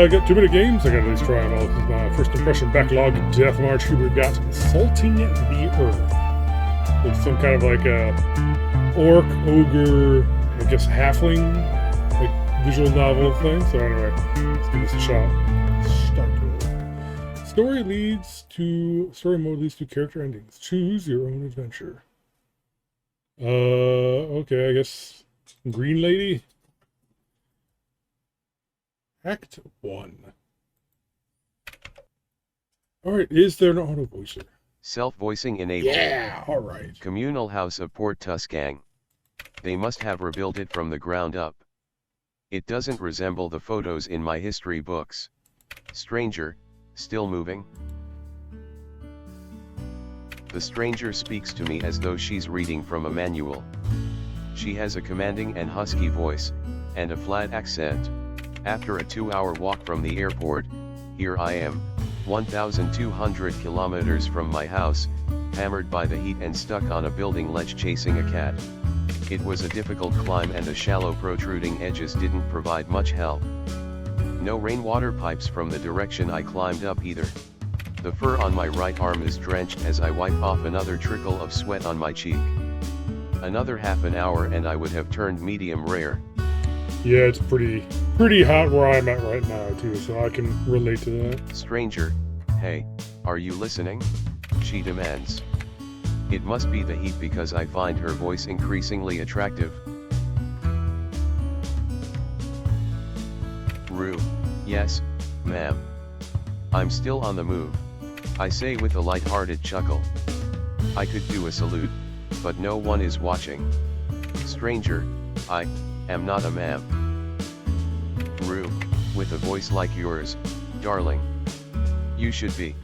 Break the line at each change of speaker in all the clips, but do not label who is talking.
I got 2 minute games. I gotta at least try them all. This is my first impression backlog Death March. Here we've got Salting the Earth. It's some kind of like a orc, ogre, I guess halfling, like visual novel thing. So anyway, let's give this a shot. Start. Story mode leads to character endings. Choose your own adventure. Okay, I guess Green Lady. Act 1. Alright, is there an auto voicer?
Self-voicing enabled.
Yeah, alright.
Communal House of Port Tuscan. They must have rebuilt it from the ground up. It doesn't resemble the photos in my history books. Stranger, still moving? The stranger speaks to me as though she's reading from a manual. She has a commanding and husky voice, and a flat accent. After a 2-hour walk from the airport, here I am, 1,200 kilometers from my house, hammered by the heat and stuck on a building ledge chasing a cat. It was a difficult climb and the shallow protruding edges didn't provide much help. No rainwater pipes from the direction I climbed up either. The fur on my right arm is drenched as I wipe off another trickle of sweat on my cheek. Another half an hour and I would have turned medium rare.
Yeah, it's pretty hot where I'm at right now too, so I can relate to that.
Stranger, hey, are you listening? She demands. It must be the heat because I find her voice increasingly attractive. Rue, yes, ma'am. I'm still on the move, I say with a light-hearted chuckle. I could do a salute, but no one is watching. Stranger, I am not a ma'am. Rue, with a voice like yours, darling. You should be.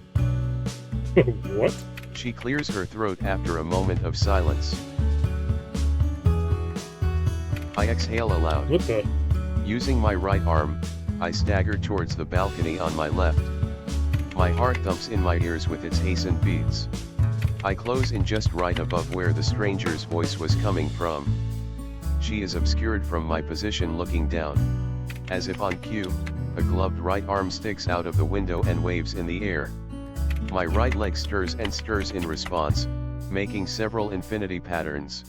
What?
She clears her throat after a moment of silence. I exhale aloud.
What the?
Using my right arm, I stagger towards the balcony on my left. My heart thumps in my ears with its hastened beats. I close in just right above where the stranger's voice was coming from. She is obscured from my position looking down. As if on cue, a gloved right arm sticks out of the window and waves in the air. My right leg stirs and stirs in response, making several infinity patterns.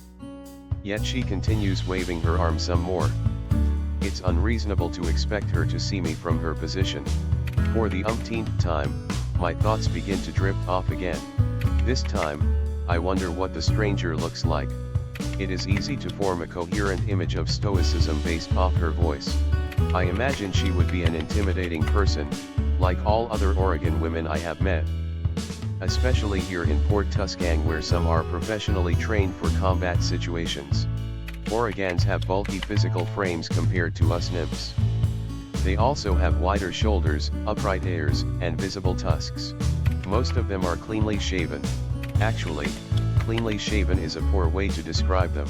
Yet she continues waving her arm some more. It's unreasonable to expect her to see me from her position. For the umpteenth time, my thoughts begin to drift off again. This time, I wonder what the stranger looks like. It is easy to form a coherent image of stoicism based off her voice. I imagine she would be an intimidating person, like all other Oregon women I have met. Especially here in Port Tuscan where some are professionally trained for combat situations. Oregons have bulky physical frames compared to us nymphs. They also have wider shoulders, upright ears, and visible tusks. Most of them are cleanly shaven. Actually, cleanly shaven is a poor way to describe them.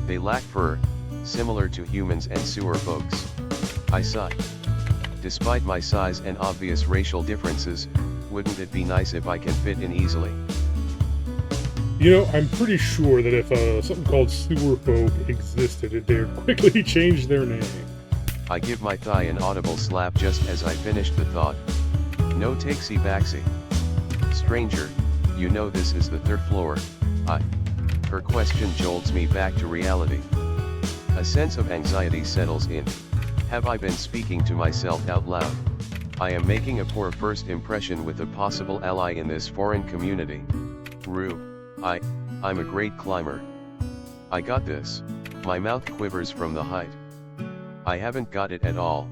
They lack fur, similar to humans and sewer folks. I sigh. Despite my size and obvious racial differences, wouldn't it be nice if I can fit in easily?
You know, I'm pretty sure that if something called sewer folk existed, they would quickly change their name.
I give my thigh an audible slap just as I finish the thought. No takesy backsy. Stranger, you know this is the 3rd floor, Her question jolts me back to reality. A sense of anxiety settles in. Have I been speaking to myself out loud? I am making a poor first impression with a possible ally in this foreign community. Rue, I'm a great climber. I got this. My mouth quivers from the height. I haven't got it at all.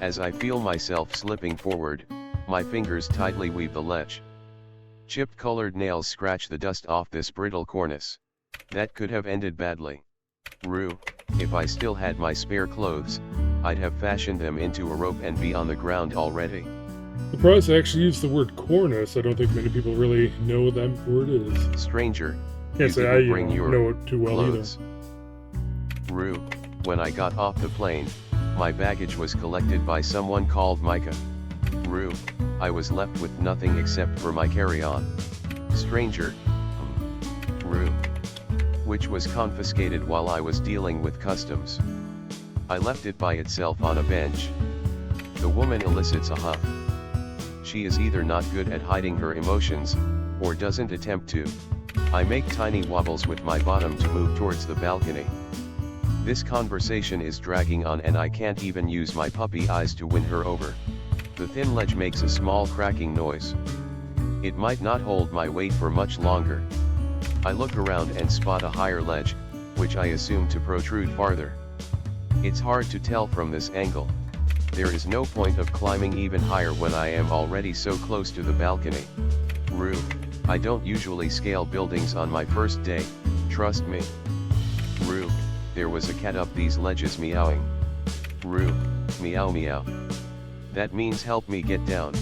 As I feel myself slipping forward, my fingers tightly weave the ledge. Chipped colored nails scratch the dust off this brittle cornice. That could have ended badly. Rue, if I still had my spare clothes, I'd have fashioned them into a rope and be on the ground already.
Surprised I actually used the word cornice. I don't think many people really know what that word is.
Stranger,
Can't
you
say
didn't
I
bring your
know it too well
clothes. Rue, when I got off the plane, my baggage was collected by someone called Micah. Rue, I was left with nothing except for my carry-on. Stranger, Rue, which was confiscated while I was dealing with customs. I left it by itself on a bench. The woman elicits a huff. She is either not good at hiding her emotions, or doesn't attempt to. I make tiny wobbles with my bottom to move towards the balcony. This conversation is dragging on and I can't even use my puppy eyes to win her over. The thin ledge makes a small cracking noise. It might not hold my weight for much longer. I look around and spot a higher ledge, which I assume to protrude farther. It's hard to tell from this angle. There is no point of climbing even higher when I am already so close to the balcony. Rue, I don't usually scale buildings on my first day, trust me. Rue, there was a cat up these ledges meowing. Rue, meow meow. That means help me get down.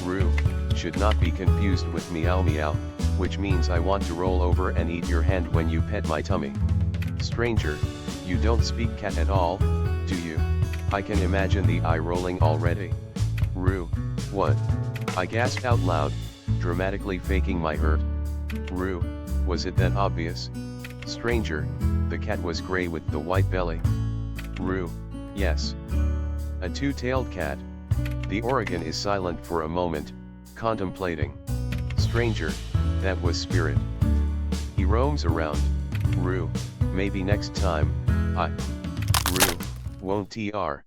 Rue, should not be confused with meow meow, which means I want to roll over and eat your hand when you pet my tummy. Stranger, you don't speak cat at all, do you? I can imagine the eye rolling already. Rue, what? I gasped out loud, dramatically faking my hurt. Rue, was it that obvious? Stranger, the cat was gray with the white belly. Rue, yes. A two-tailed cat. The Oregon is silent for a moment, contemplating. Stranger, that was Spirit. He roams around. Rue, maybe next time, Rue, won't tr.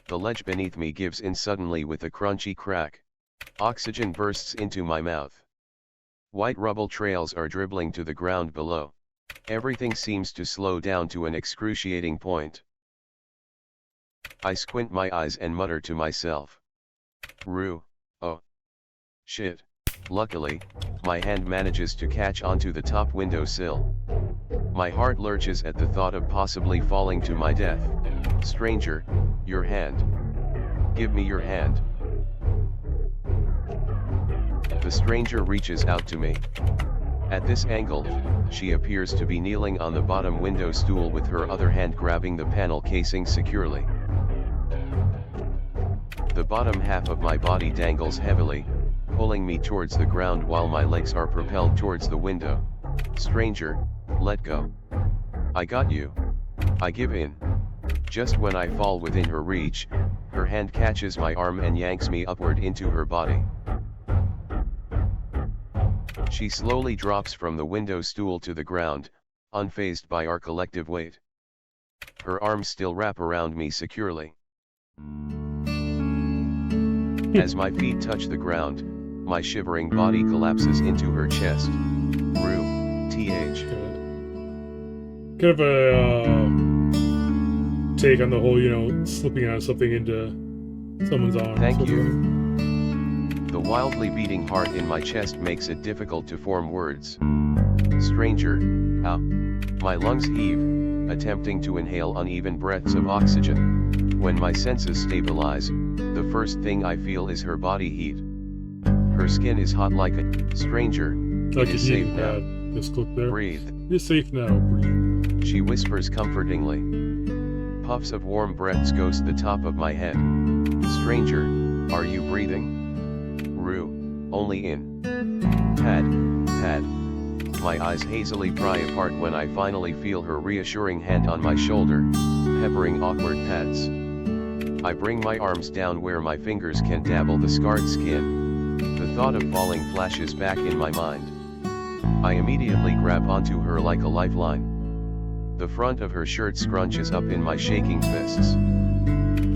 The ledge beneath me gives in suddenly with a crunchy crack. Oxygen bursts into my mouth. White rubble trails are dribbling to the ground below. Everything seems to slow down to an excruciating point. I squint my eyes and mutter to myself. Rue, oh. Shit. Luckily, my hand manages to catch onto the top windowsill. My heart lurches at the thought of possibly falling to my death. Stranger, your hand. Give me your hand. The stranger reaches out to me. At this angle, she appears to be kneeling on the bottom window stool with her other hand grabbing the panel casing securely. The bottom half of my body dangles heavily, pulling me towards the ground while my legs are propelled towards the window. Stranger, let go. I got you. I give in. Just when I fall within her reach, her hand catches my arm and yanks me upward into her body. She slowly drops from the window stool to the ground, unfazed by our collective weight. Her arms still wrap around me securely. As my feet touch the ground, my shivering body collapses into her chest. Rue, th.
Kind of a take on the whole, slipping out of something into someone's arms.
Thank you. The wildly beating heart in my chest makes it difficult to form words. Stranger, ow. My lungs heave, attempting to inhale uneven breaths of oxygen. When my senses stabilize, the first thing I feel is her body heat. Her skin is hot like a stranger. It is safe now.
This clip there.
Breathe.
You're safe now. Breathe.
She whispers comfortingly. Puffs of warm breaths ghost the top of my head. Stranger, are you breathing? Rue, only in. Pad, pad. My eyes hazily pry apart when I finally feel her reassuring hand on my shoulder, peppering awkward pats. I bring my arms down where my fingers can dabble the scarred skin. The thought of falling flashes back in my mind. I immediately grab onto her like a lifeline. The front of her shirt scrunches up in my shaking fists.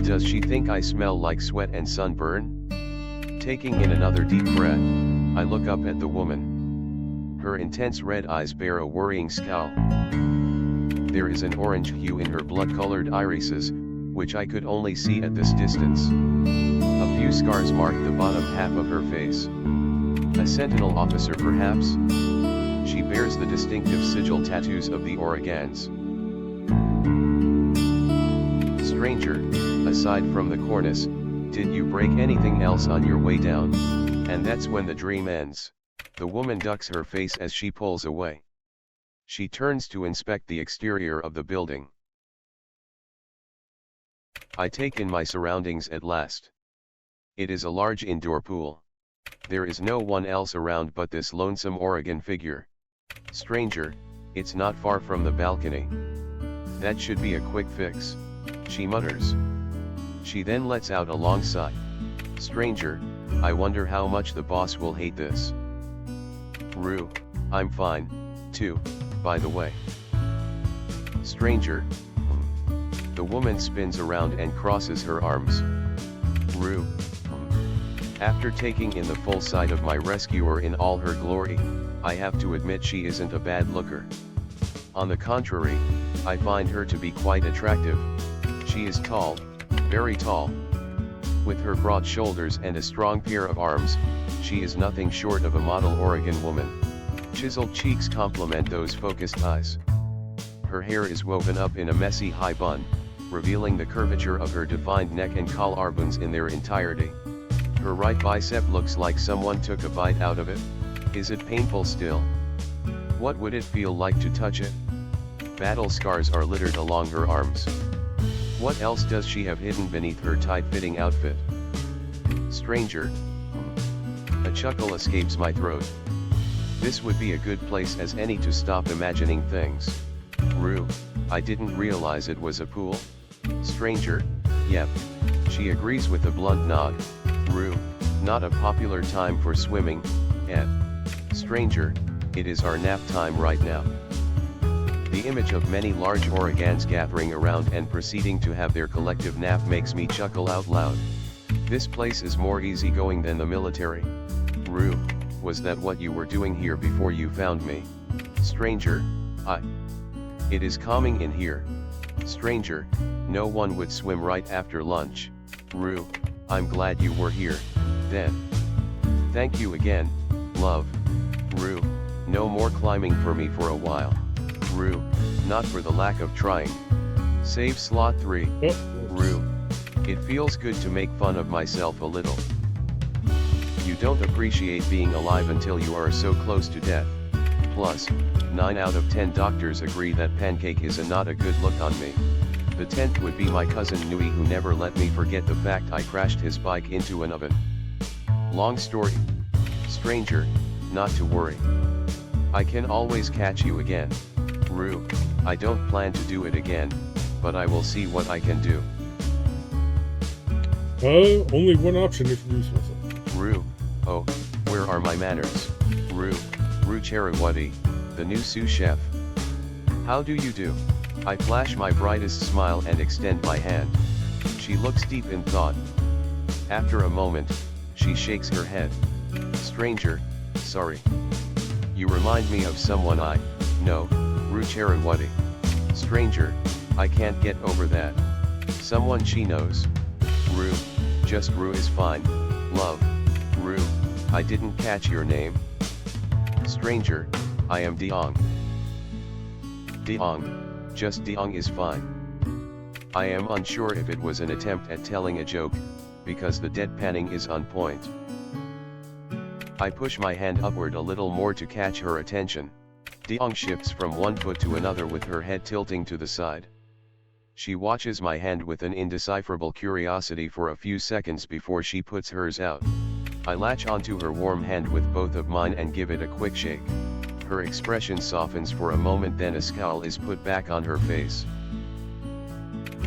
Does she think I smell like sweat and sunburn? Taking in another deep breath, I look up at the woman. Her intense red eyes bear a worrying scowl. There is an orange hue in her blood-colored irises, which I could only see at this distance. A few scars mark the bottom half of her face. A sentinel officer perhaps? She bears the distinctive sigil tattoos of the Oregons. Stranger, aside from the cornice, did you break anything else on your way down? And that's when the dream ends. The woman ducks her face as she pulls away. She turns to inspect the exterior of the building. I take in my surroundings at last. It is a large indoor pool. There is no one else around but this lonesome Oregon figure. Stranger, it's not far from the balcony. That should be a quick fix. she mutters. She then lets out a long sigh. Stranger, I wonder how much the boss will hate this. Rue, I'm fine, too, by the way. Stranger. The woman spins around and crosses her arms. Rue. After taking in the full sight of my rescuer in all her glory, I have to admit she isn't a bad looker. On the contrary, I find her to be quite attractive. She is tall, very tall. With her broad shoulders and a strong pair of arms, she is nothing short of a model Oregon woman. Chiseled cheeks complement those focused eyes. Her hair is woven up in a messy high bun, revealing the curvature of her defined neck and collarbones in their entirety. Her right bicep looks like someone took a bite out of it. Is it painful still? What would it feel like to touch it? Battle scars are littered along her arms. What else does she have hidden beneath her tight-fitting outfit? Stranger. A chuckle escapes my throat. This would be a good place as any to stop imagining things. Rue, I didn't realize it was a pool. Stranger, yep. She agrees with a blunt nod. Rue, not a popular time for swimming, Ed. Stranger, it is our nap time right now. The image of many large Oregons gathering around and proceeding to have their collective nap makes me chuckle out loud. This place is more easygoing than the military. Rue, was that what you were doing here before you found me? Stranger, It is calming in here. Stranger, no one would swim right after lunch. Rue, I'm glad you were here, then. Thank you again, love. Rue, no more climbing for me for a while. Rue, not for the lack of trying. Save slot 3. Rue, it feels good to make fun of myself a little. You don't appreciate being alive until you are so close to death. Plus, 9 out of 10 doctors agree that pancake is not a good look on me. The 10th would be my cousin Nui, who never let me forget the fact I crashed his bike into an oven. Long story. Stranger, not to worry. I can always catch you again. Rue, I don't plan to do it again, but I will see what I can do.
Only one option, introduce myself.
Rue, oh, where are my manners? Rue Cherawati, the new sous chef. How do you do? I flash my brightest smile and extend my hand. She looks deep in thought. After a moment, she shakes her head. Stranger, sorry. You remind me of someone I know, Rue Cherawati. Stranger, I can't get over that. Someone she knows. Rue, just Rue is fine, love. Rue, I didn't catch your name. Stranger, I am Deong. Deong, just Deong is fine. I am unsure if it was an attempt at telling a joke, because the deadpanning is on point. I push my hand upward a little more to catch her attention. Deong shifts from one foot to another with her head tilting to the side. She watches my hand with an indecipherable curiosity for a few seconds before she puts hers out. I latch onto her warm hand with both of mine and give it a quick shake. Her expression softens for a moment, then a scowl is put back on her face.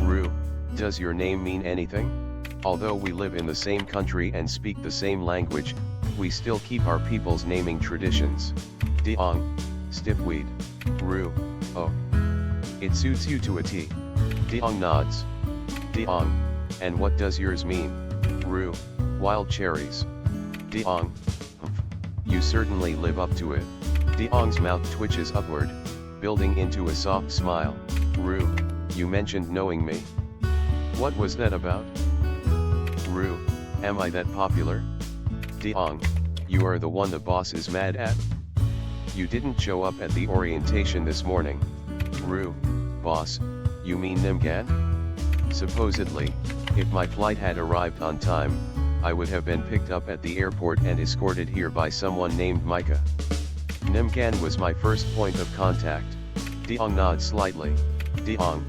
Rue, does your name mean anything? Although we live in the same country and speak the same language, we still keep our people's naming traditions. Deong, stiffweed. Rue, oh. It suits you to a T. Deong nods. Deong, and what does yours mean? Rue, wild cherries. Deong, you certainly live up to it. Deong's mouth twitches upward, building into a soft smile. Rue, you mentioned knowing me. What was that about? Rue, am I that popular? Deong, you are the one the boss is mad at? You didn't show up at the orientation this morning. Rue, boss, you mean Nimgan? Supposedly, if my flight had arrived on time, I would have been picked up at the airport and escorted here by someone named Micah. Nimgan was my first point of contact. Deong nods slightly. Deong,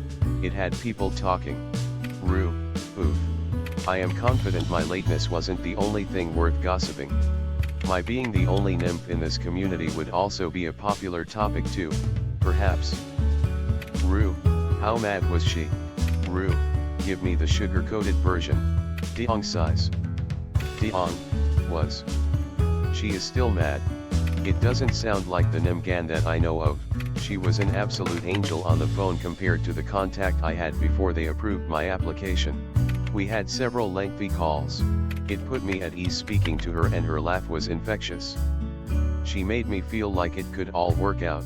it had people talking. Rue, oof. I am confident my lateness wasn't the only thing worth gossiping. My being the only nymph in this community would also be a popular topic too, perhaps. Rue, how mad was she? Rue, give me the sugar-coated version. Deong sighs. Deong was. She is still mad. It doesn't sound like the Nimgan that I know of. She was an absolute angel on the phone compared to the contact I had before they approved my application. We had several lengthy calls. It put me at ease speaking to her, and her laugh was infectious. She made me feel like it could all work out.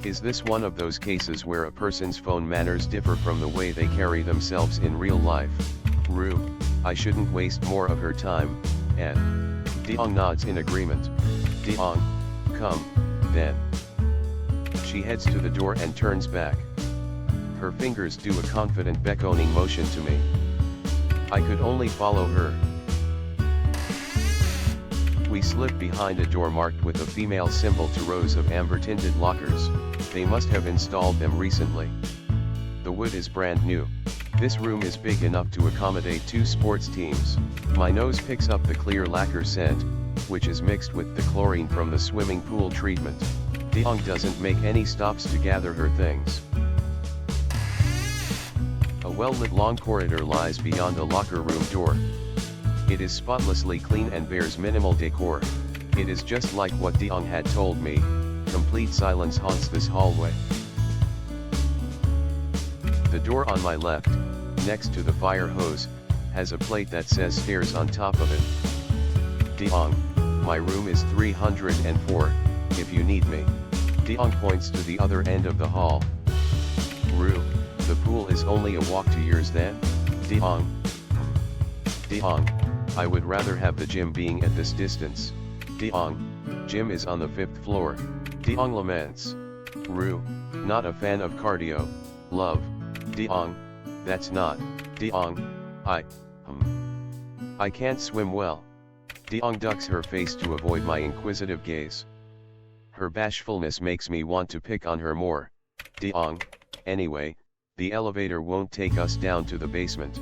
Is this one of those cases where a person's phone manners differ from the way they carry themselves in real life? Rue, I shouldn't waste more of her time, and Deong nods in agreement. Deong, come, then. She heads to the door and turns back. Her fingers do a confident beckoning motion to me. I could only follow her. We slip behind a door marked with a female symbol to rows of amber-tinted lockers. They must have installed them recently. The wood is brand new. This room is big enough to accommodate 2 sports teams. My nose picks up the clear lacquer scent, which is mixed with the chlorine from the swimming pool treatment. Deong doesn't make any stops to gather her things. A well-lit long corridor lies beyond a locker room door. It is spotlessly clean and bears minimal decor. It is just like what Deong had told me. Complete silence haunts this hallway. The door on my left, next to the fire hose, has a plate that says stairs on top of it. Deong, my room is 304, if you need me. Deong points to the other end of the hall. Rue, the pool is only a walk to yours then? Deong. Deong, I would rather have the gym being at this distance. Deong, gym is on the 5th floor. Deong laments. Rue, not a fan of cardio, love. Deong, that's not. Deong, I can't swim well. Deong ducks her face to avoid my inquisitive gaze. Her bashfulness makes me want to pick on her more. Deong, anyway, the elevator won't take us down to the basement.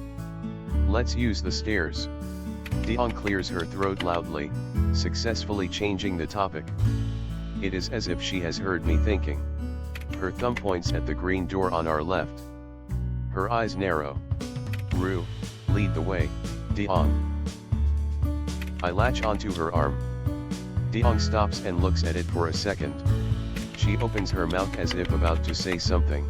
Let's use the stairs. Deong clears her throat loudly, successfully changing the topic. It is as if she has heard me thinking. Her thumb points at the green door on our left. Her eyes narrow. Rue, lead the way, Deong. I latch onto her arm. Deong stops and looks at it for a second. She opens her mouth as if about to say something.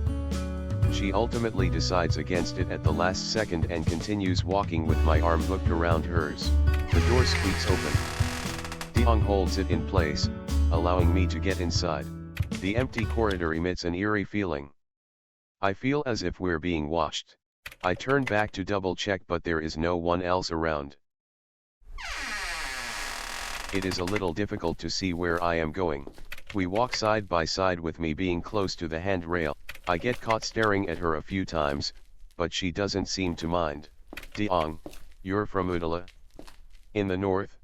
She ultimately decides against it at the last second and continues walking with my arm hooked around hers. The door squeaks open. Deong holds it in place, allowing me to get inside. The empty corridor emits an eerie feeling. I feel as if we're being watched. I turn back to double check, but there is no one else around. It is a little difficult to see where I am going. We walk side by side with me being close to the handrail. I get caught staring at her a few times, but she doesn't seem to mind. Deong, you're from Udala? In the north?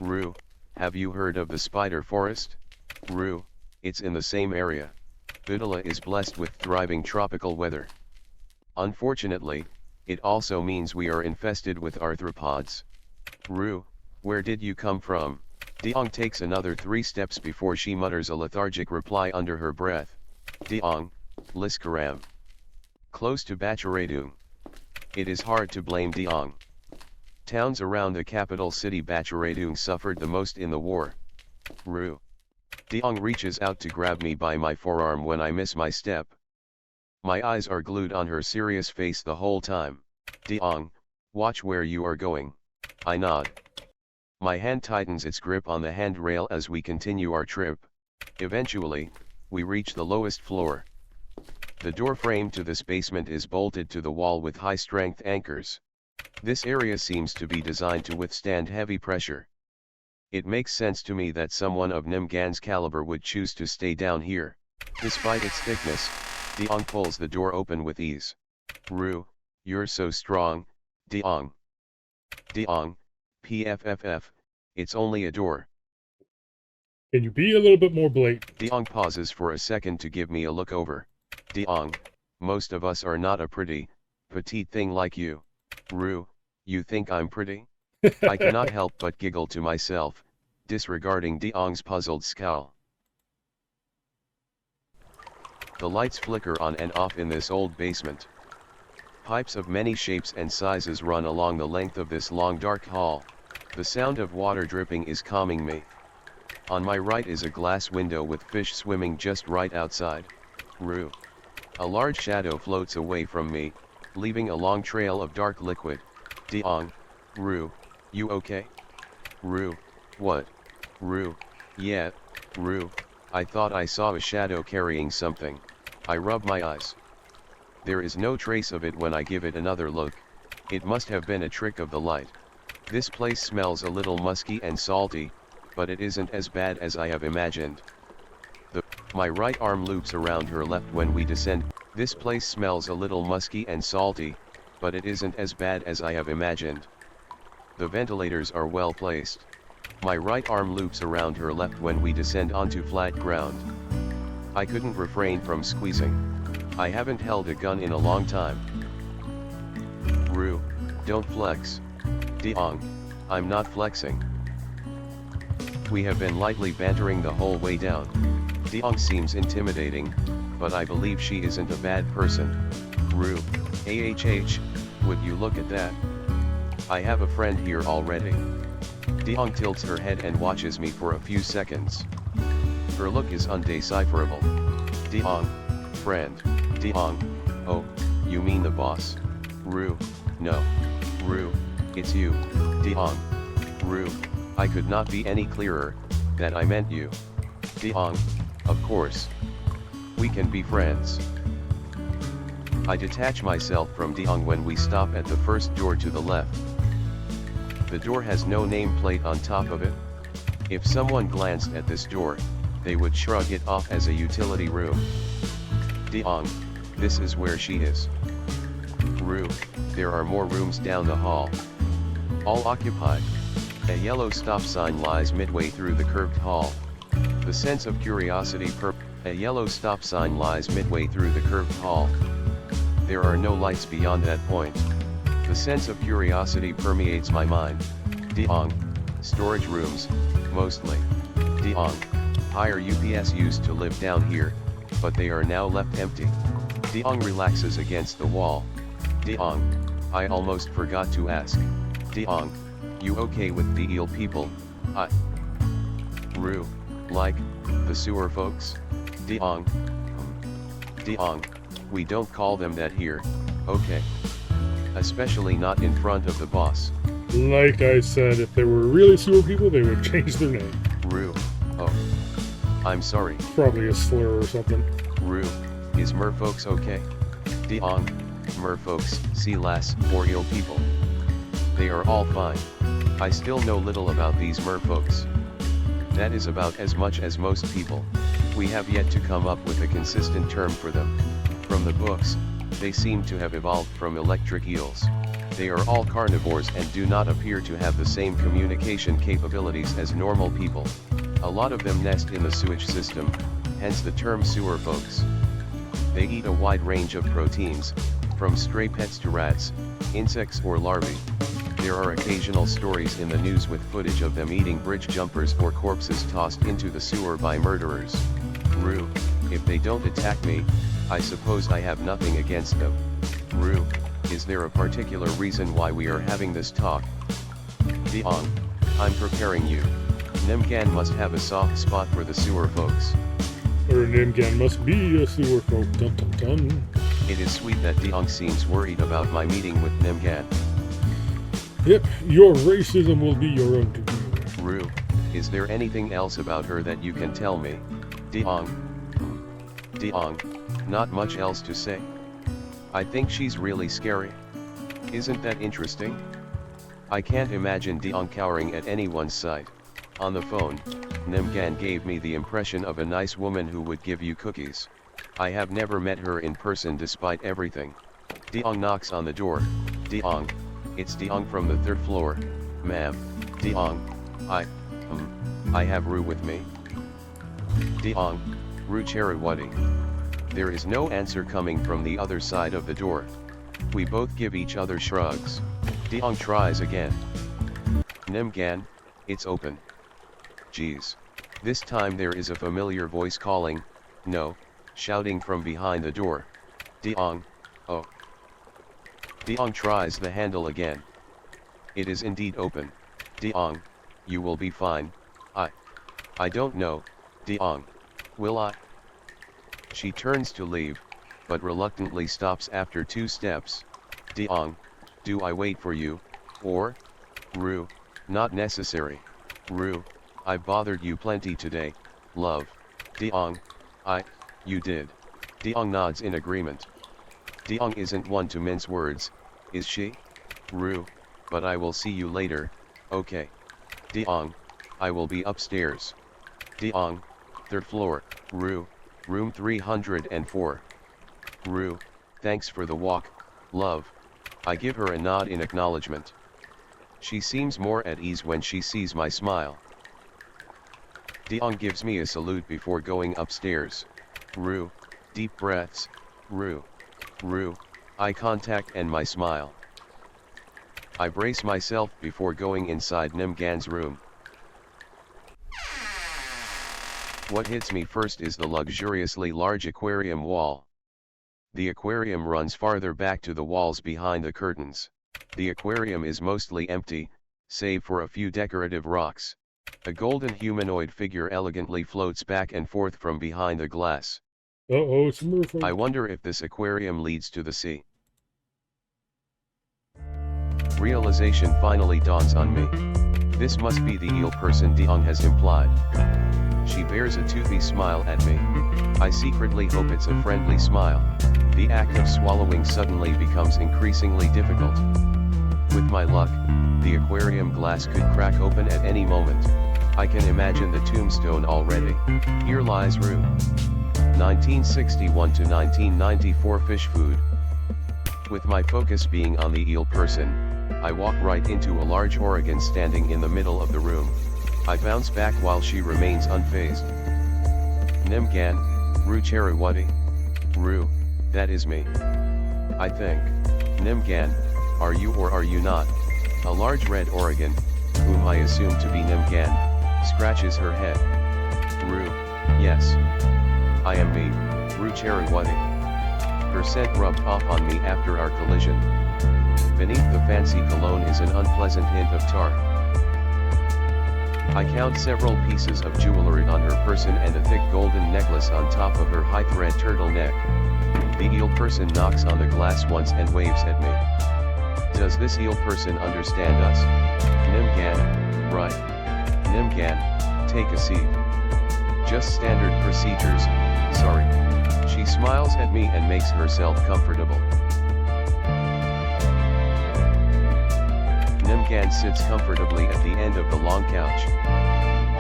Rue, have you heard of the spider forest? Rue, it's in the same area. Udala is blessed with thriving tropical weather. Unfortunately, it also means we are infested with arthropods. Rue, where did you come from? Deong takes another 3 steps before she mutters a lethargic reply under her breath. Deong, Liskaram. Close to Bacharadung. It is hard to blame Deong. Towns around the capital city Bacharadung suffered the most in the war. Rue. Deong reaches out to grab me by my forearm when I miss my step. My eyes are glued on her serious face the whole time. Deong, watch where you are going. I nod. My hand tightens its grip on the handrail as we continue our trip. Eventually, we reach the lowest floor. The door frame to this basement is bolted to the wall with high-strength anchors. This area seems to be designed to withstand heavy pressure. It makes sense to me that someone of Nimgan's caliber would choose to stay down here. Despite its thickness, Deong pulls the door open with ease. Rue, you're so strong, Deong. Deong, PFFF, it's only a door.
Can you be a little bit more blatant?
Deong pauses for a second to give me a look over. Deong, most of us are not a pretty, petite thing like you. Rue, you think I'm pretty? I cannot help but giggle to myself, disregarding Deong's puzzled scowl. The lights flicker on and off in this old basement. Pipes of many shapes and sizes run along the length of this long dark hall. The sound of water dripping is calming me. On my right is a glass window with fish swimming just right outside. Rue. A large shadow floats away from me, leaving a long trail of dark liquid. Diong. Rue. You okay? Rue. What? Rue. Yeah, Rue. I thought I saw a shadow carrying something. I rub my eyes. There is no trace of it when I give it another look. It must have been a trick of the light. This place smells a little musky and salty, but it isn't as bad as I have imagined. My right arm loops around her left when we descend. This place smells a little musky and salty, but it isn't as bad as I have imagined. The ventilators are well placed. My right arm loops around her left when we descend onto flat ground. I couldn't refrain from squeezing. I haven't held a gun in a long time. Rue, don't flex. Diong, I'm not flexing. We have been lightly bantering the whole way down. Diong seems intimidating, but I believe she isn't a bad person. Rue, would you look at that? I have a friend here already. Diong tilts her head and watches me for a few seconds. Her look is undecipherable. Diong, friend. Diong, oh, you mean the boss? Rue, no. Rue, it's you. Diong. Rue, I could not be any clearer, that I meant you. Diong, of course. We can be friends. I detach myself from Diong when we stop at the first door to the left. The door has no nameplate on top of it. If someone glanced at this door, they would shrug it off as a utility room. Diong, this is where she is. Rue, there are more rooms down the hall. All occupied. A yellow stop sign lies midway through the curved hall. The sense of curiosity A yellow stop sign lies midway through the curved hall. There are no lights beyond that point. The sense of curiosity permeates my mind. Diong. Storage rooms, mostly. Diong. Higher UPS used to live down here, but they are now left empty. Diong relaxes against the wall. Diong. I almost forgot to ask. Diong. You okay with the eel people? Rue. Like, the sewer folks? Diong. Diong. We don't call them that here, okay? Especially not in front of the boss.
Like I said, if they were really sewer people, they would change their name.
Rue. Oh. I'm sorry.
Probably a slur or something.
Rue. Is merfolks okay? Diong. Merfolks, sea lass, or eel people. They are all fine. I still know little about these merfolks. That is about as much as most people. We have yet to come up with a consistent term for them. From the books, they seem to have evolved from electric eels. They are all carnivores and do not appear to have the same communication capabilities as normal people. A lot of them nest in the sewage system, hence the term sewer folks. They eat a wide range of proteins, from stray pets to rats, insects or larvae. There are occasional stories in the news with footage of them eating bridge jumpers or corpses tossed into the sewer by murderers. Rue, if they don't attack me, I suppose I have nothing against them. Rue, is there a particular reason why we are having this talk? Diong, I'm preparing you. Nimgan must have a soft spot for the sewer folks.
Or Nimgan must be a sewer folk, dun dun dun.
It is sweet that Diong seems worried about my meeting with Nimgan.
Yep, your racism will be your own to do.
Rue, is there anything else about her that you can tell me? Diong. Diong, not much else to say. I think she's really scary. Isn't that interesting? I can't imagine Diong cowering at anyone's sight. On the phone, Nimgan gave me the impression of a nice woman who would give you cookies. I have never met her in person despite everything. Diong knocks on the door. Diong. It's Diong from the third floor, ma'am. Diong. I have Rue with me. Diong. Rue Cherawati. There is no answer coming from the other side of the door. We both give each other shrugs. Diong tries again. Nimgan, it's open. Geez. This time there is a familiar voice calling, no, shouting from behind the door. Diong, oh. Deong tries the handle again. It is indeed open. Deong, you will be fine. I don't know, Deong. Will I? She turns to leave, but reluctantly stops after 2 steps. Deong, do I wait for you, or? Rue, not necessary. Rue, I bothered you plenty today, love. Deong, you did. Deong nods in agreement. Deong isn't one to mince words, is she? Rue, but I will see you later, okay. Deong, I will be upstairs. Deong, 3rd floor, Rue, room 304. Rue, thanks for the walk, love. I give her a nod in acknowledgement. She seems more at ease when she sees my smile. Deong gives me a salute before going upstairs. Rue, deep breaths, Rue, eye contact and my smile. I brace myself before going inside Nimgan's room. What hits me first is the luxuriously large aquarium wall. The aquarium runs farther back to the walls behind the curtains. The aquarium is mostly empty, save for a few decorative rocks. A golden humanoid figure elegantly floats back and forth from behind the glass.
Uh-oh, it's a merfolk.
I wonder if this aquarium leads to the sea. Realization finally dawns on me. This must be the eel person Deong has implied. She bears a toothy smile at me. I secretly hope it's a friendly smile. The act of swallowing suddenly becomes increasingly difficult. With my luck, the aquarium glass could crack open at any moment. I can imagine the tombstone already. Here lies Rue. 1961 to 1994 fish food. With my focus being on the eel person, I walk right into a large Oregon standing in the middle of the room. I bounce back while she remains unfazed. Nimgan, Rue Cheruwati? Rue, that is me. I think. Nimgan, are you or are you not? A large red Oregon, whom I assume to be Nimgan, scratches her head. Rue, yes. I am me, Rue Cheruwati. Her scent rubbed off on me after our collision. Beneath the fancy cologne is an unpleasant hint of tar. I count several pieces of jewelry on her person and a thick golden necklace on top of her high-thread turtleneck. The eel person knocks on the glass once and waves at me. Does this eel person understand us? Nimgan, right. Nimgan, take a seat. Just standard procedures, sorry. She smiles at me and makes herself comfortable. Nimgan sits comfortably at the end of the long couch.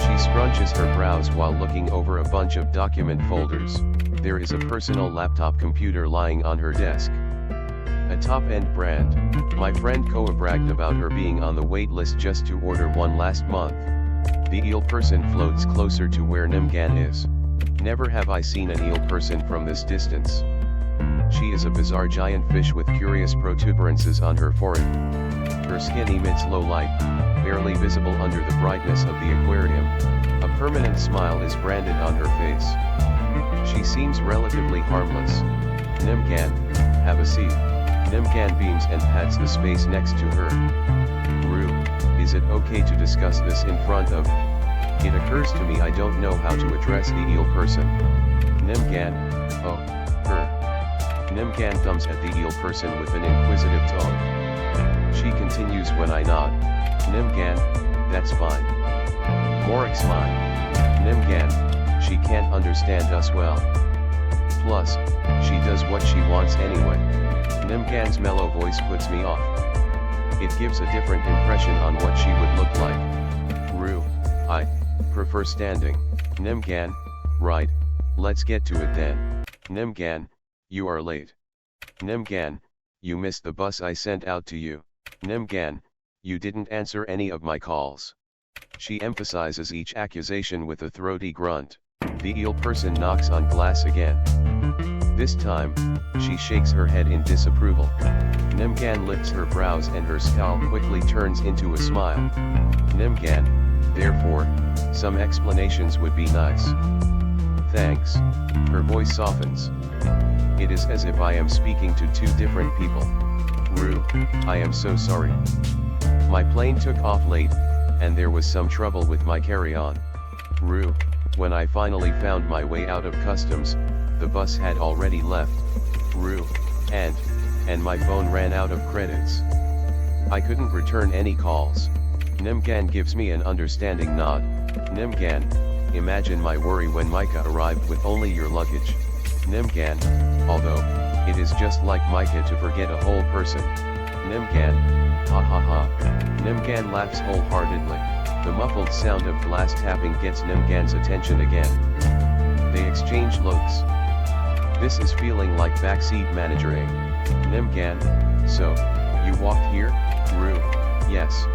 She scrunches her brows while looking over a bunch of document folders. There is a personal laptop computer lying on her desk. A top-end brand. My friend Koa bragged about her being on the wait list just to order one last month. The eel person floats closer to where Nimgan is. Never have I seen an eel person from this distance. She is a bizarre giant fish with curious protuberances on her forehead. Her skin emits low light, barely visible under the brightness of the aquarium. A permanent smile is branded on her face. She seems relatively harmless. Nimgan, have a seat. Nimgan beams and pats the space next to her. Rue, is it okay to discuss this in front of? It occurs to me I don't know how to address the eel person. Nimgan, oh, her. Nimgan thumbs at the eel person with an inquisitive tone. She continues when I nod. Nimgan, that's fine. Morik smile. Nimgan, she can't understand us well. Plus, she does what she wants anyway. Nimgan's mellow voice puts me off. It gives a different impression on what she would look like. Rue, I prefer standing. Nimgan, right, let's get to it then. Nimgan, you are late. Nimgan, you missed the bus I sent out to you. Nimgan, you didn't answer any of my calls. She emphasizes each accusation with a throaty grunt. The eel person knocks on glass again. This time, she shakes her head in disapproval. Nimgan lifts her brows and her scowl quickly turns into a smile. Nimgan, therefore, some explanations would be nice. Thanks. Her voice softens. It is as if I am speaking to two different people. Rue, I am so sorry. My plane took off late, and there was some trouble with my carry-on. Rue, when I finally found my way out of customs, the bus had already left. Rue, and my phone ran out of credits. I couldn't return any calls. Nimgan gives me an understanding nod. Nimgan, imagine my worry when Micah arrived with only your luggage. Nimgan, although, it is just like Micah to forget a whole person. Nimgan, ha ha ha. Nimgan laughs wholeheartedly. The muffled sound of glass tapping gets Nimgan's attention again. They exchange looks. This is feeling like backseat managering. Nimgan, so, you walked here? Rue, yes.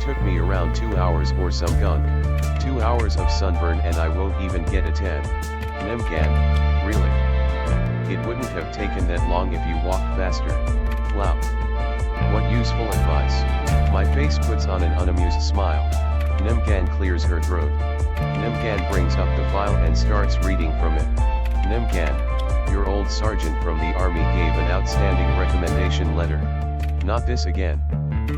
Took me around 2 hours or some gunk. 2 hours of sunburn and I won't even get a 10. Nimgan, really? It wouldn't have taken that long if you walked faster. Wow. What useful advice. My face puts on an unamused smile. Nimgan clears her throat. Nimgan brings up the file and starts reading from it. Nimgan, your old sergeant from the army gave an outstanding recommendation letter. Not this again.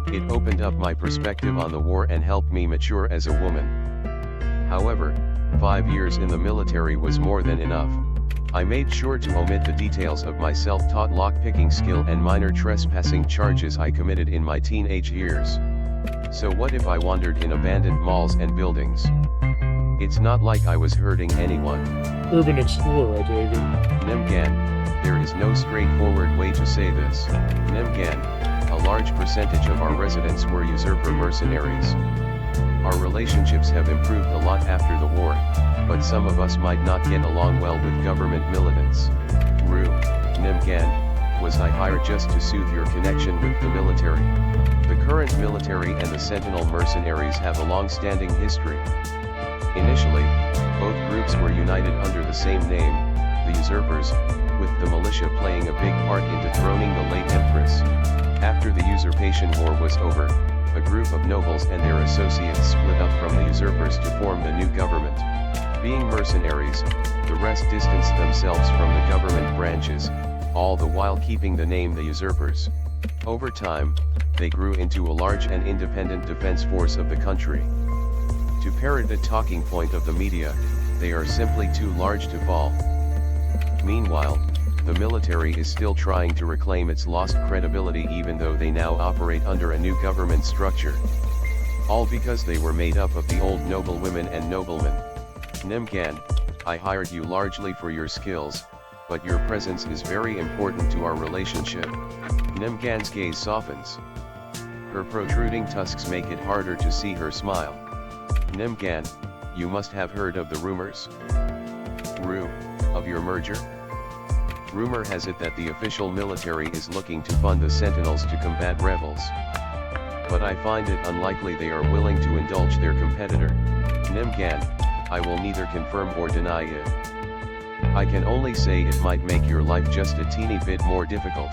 It opened up my perspective on the war and helped me mature as a woman. However, 5 years in the military was more than enough. I made sure to omit the details of my self-taught lockpicking skill and minor trespassing charges I committed in my teenage years. So what if I wandered in abandoned malls and buildings? It's not like I was hurting anyone.
Urban explorer, I take it.
Nimgan, there is no straightforward way to say this. Nimgan, a large percentage of our residents were usurper mercenaries. Our relationships have improved a lot after the war, but some of us might not get along well with government militants. Rue, Nimgan, was I hired just to soothe your connection with the military? The current military and the Sentinel mercenaries have a long-standing history. Initially, both groups were united under the same name, the Usurpers, with the militia playing a big part in dethroning the late Empress. After the usurpation war was over, a group of nobles and their associates split up from the usurpers to form the new government. Being mercenaries, the rest distanced themselves from the government branches, all the while keeping the name the usurpers. Over time, they grew into a large and independent defense force of the country. To parrot a talking point of the media, they are simply too large to fall. Meanwhile, the military is still trying to reclaim its lost credibility even though they now operate under a new government structure. All because they were made up of the old noblewomen and noblemen. Nimgan, I hired you largely for your skills, but your presence is very important to our relationship. Nimgan's gaze softens. Her protruding tusks make it harder to see her smile. Nimgan, you must have heard of the rumors. Rue, of your merger? Rumor has it that the official military is looking to fund the Sentinels to combat rebels. But I find it unlikely they are willing to indulge their competitor. Nimgan, I will neither confirm or deny it. I can only say it might make your life just a teeny bit more difficult.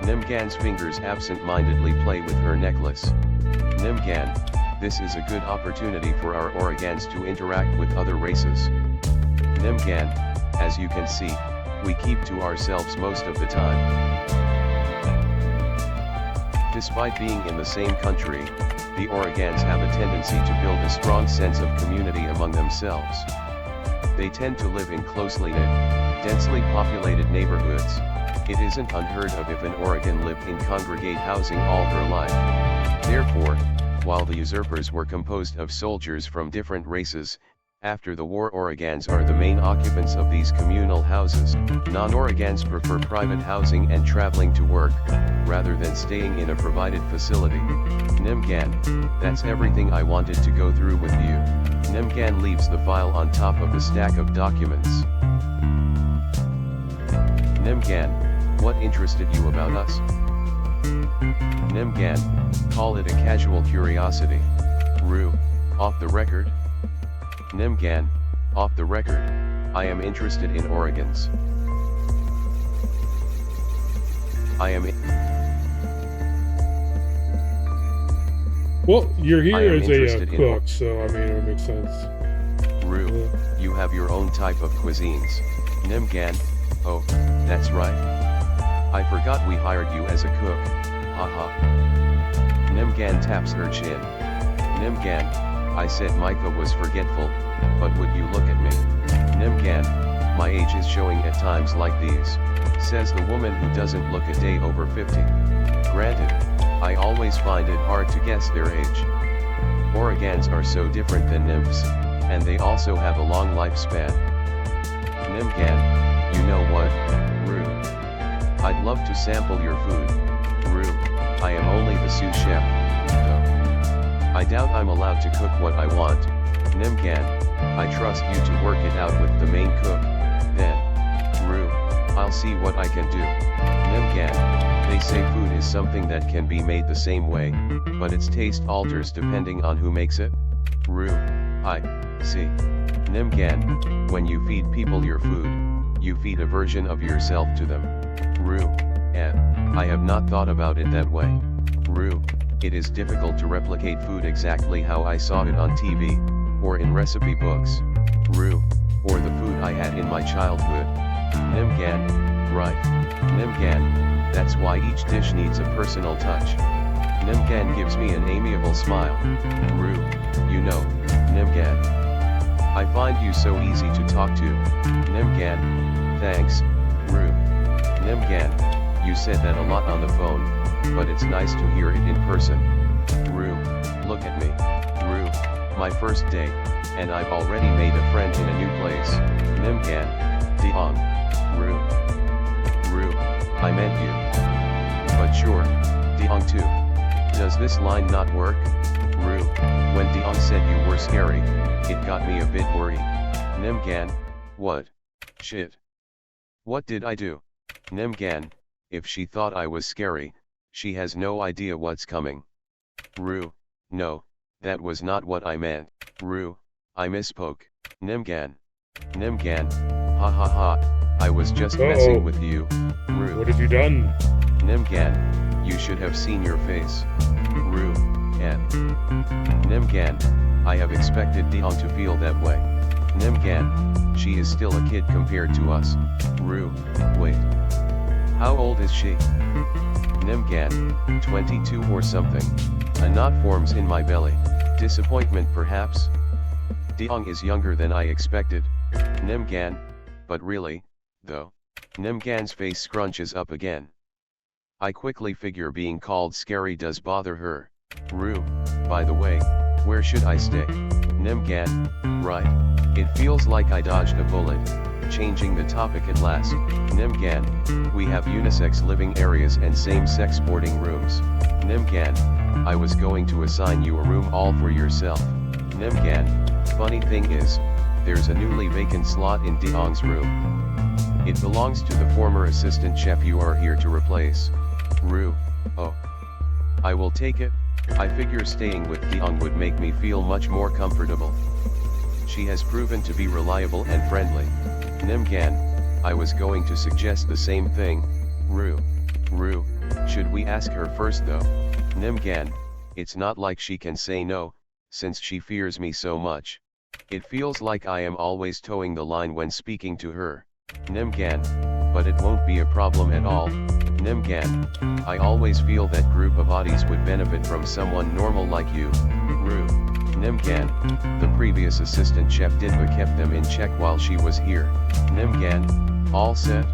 Nimgan's fingers absent-mindedly play with her necklace. Nimgan, this is a good opportunity for our Orogans to interact with other races. Nimgan, as you can see, we keep to ourselves most of the time. Despite being in the same country, the Orogans have a tendency to build a strong sense of community among themselves. They tend to live in closely knit, densely populated neighborhoods. It isn't unheard of if an Oregon lived in congregate housing all her life. Therefore, while the usurpers were composed of soldiers from different races, after the war Orogans are the main occupants of these communal houses. Non-Orogans prefer private housing and traveling to work, rather than staying in a provided facility. Nimgan, that's everything I wanted to go through with you. Nimgan leaves the file on top of the stack of documents. Nimgan, what interested you about us? Nimgan, call it a casual curiosity. Rue, off the record? Nimgan, off the record, I am interested in Orogans.
Well, you're here as a
interested in
cook, so I mean, it would make sense.
Rue, you have your own type of cuisines. Nimgan, oh, that's right. I forgot we hired you as a cook, haha. Nemgan taps her chin. Nemgan, I said Micah was forgetful, but would you look at me? Nemgan, my age is showing at times like these, says the woman who doesn't look a day over 50. Granted, I always find it hard to guess their age. Orangutans are so different than nymphs, and they also have a long lifespan. Nemgan, you know what, Rue? I'd love to sample your food, Rue. I am only the sous chef, though. I doubt I'm allowed to cook what I want. Nemgan, I trust you to work it out with the main cook, then. Rue, I'll see what I can do. Nemgan, they say food is something that can be made the same way, but its taste alters depending on who makes it. Rue, I see. Nemgan, when you feed people your food, you feed a version of yourself to them. Rue, I have not thought about it that way. Rue, it is difficult to replicate food exactly how I saw it on TV, or in recipe books. Rue, or the food I had in my childhood. Nemgan, right. Nemgan, that's why each dish needs a personal touch. Nemgan gives me an amiable smile. Rue, you know, Nemgan. I find you so easy to talk to. Nemgan, thanks, Rue. Nemgan, you said that a lot on the phone, but it's nice to hear it in person. Rue, look at me. Rue, my first day, and I've already made a friend in a new place. Nemgan, Deong. Rue. Rue, I meant you. But sure, Deong too. Does this line not work? Rue, when Deong said you were scary, it got me a bit worried. Nemgan, what? Shit. What did I do? Nemgan, if she thought I was scary, she has no idea what's coming. Rue, no, that was not what I meant. Rue, I misspoke. Nemgan. Nemgan, ha ha ha, I was just messing with you, Rue.
What have you done?
Nemgan, you should have seen your face. Rue, and Nemgan, I have expected Deong to feel that way. Nemgan, she is still a kid compared to us. Rue, wait. How old is she? Nemgan, 22 or something. A knot forms in my belly. Disappointment perhaps? Deong is younger than I expected. Nemgan, but really, though. Nemgan's face scrunches up again. I quickly figure being called scary does bother her. Rue, by the way, where should I stay? Nemgan, right. It feels like I dodged a bullet. Changing the topic at last. Nemgan, we have unisex living areas and same-sex boarding rooms. Nemgan, I was going to assign you a room all for yourself. Nemgan, funny thing is, there's a newly vacant slot in Deong's room. It belongs to the former assistant chef you are here to replace. Rue, oh. I will take it. I figure staying with Deong would make me feel much more comfortable. She has proven to be reliable and friendly. Nemgan, I was going to suggest the same thing. Rue, should we ask her first though? Nemgan, it's not like she can say no, since she fears me so much. It feels like I am always towing the line when speaking to her. Nemgan, but it won't be a problem at all. Nemgan, I always feel that group of oddies would benefit from someone normal like you. Rue. Nemgan, the previous assistant chef Dinba kept them in check while she was here. Nemgan, all set?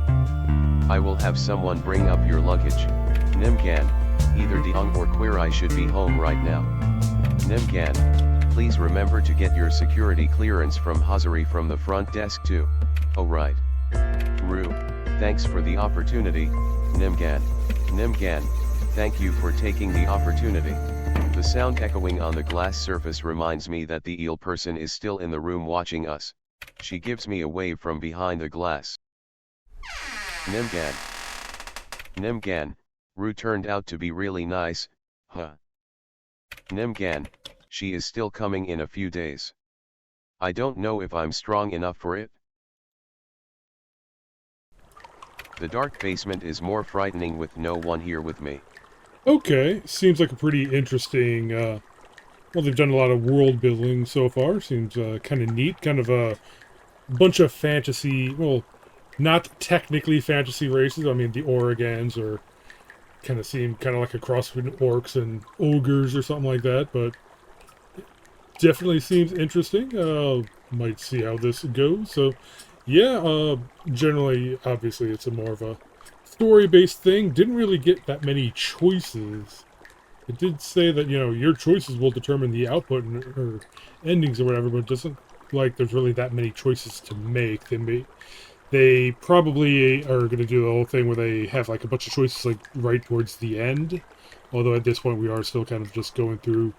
I will have someone bring up your luggage. Nemgan, either Deong or Queer Eye should be home right now. Nemgan, please remember to get your security clearance from Hazari from the front desk too. Oh right. Rue, thanks for the opportunity, Nemgan. Nemgan, thank you for taking the opportunity. The sound echoing on the glass surface reminds me that the eel person is still in the room watching us. She gives me a wave from behind the glass. Nemgan. Nemgan, Rue turned out to be really nice, huh? Nemgan, she is still coming in a few days. I don't know if I'm strong enough for it. The dark basement is more frightening with no one here with me.
Okay, seems like a pretty interesting, well, they've done a lot of world building so far. Seems kind of neat, kind of a bunch of fantasy, well, not technically fantasy races. I mean, the Oregons are kind of seem kind of like a cross between orcs and ogres or something like that, but definitely seems interesting. Might see how this goes. So, yeah, generally, obviously, it's a more of a story-based thing. Didn't really get that many choices. It did say that, you know, your choices will determine the output or endings or whatever, but it doesn't like there's really that many choices to make. They probably are going to do the whole thing where they have like a bunch of choices like right towards the end. Although at this point we are still kind of just going through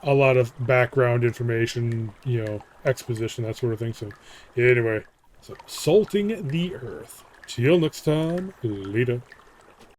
a lot of background information, you know, exposition, that sort of thing. So, anyway, so salting the earth. Till next time, later.